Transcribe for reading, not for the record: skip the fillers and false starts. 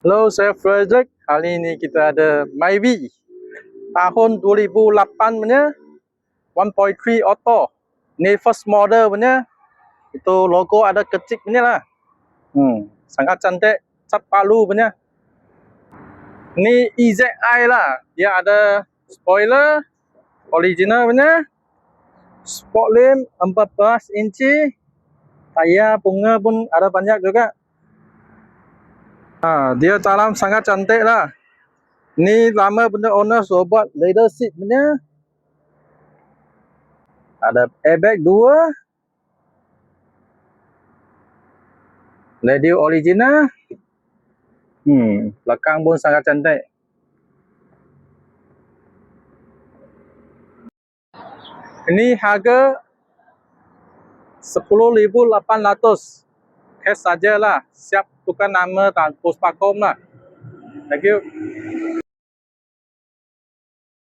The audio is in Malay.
Hello, saya Frederick. Hari ini kita ada Myvi tahun 2008 punya 1.3 auto. Ni first model punya. Itu logo ada kecil punya lah. Sangat cantik, cat palu punya. Ni EZI lah. Dia ada spoiler original punya. Sport rim 14 inci. Tayar bunga pun ada banyak juga. Dia dalam sangat cantik lah. Ni lama punya owner suruh buat leather seat punya. Ada airbag 2. Radio original. Belakang pun sangat cantik. Ini harga 10,800. Cash sajalah. Siap tukar nama dan post pakom lah. Thank you.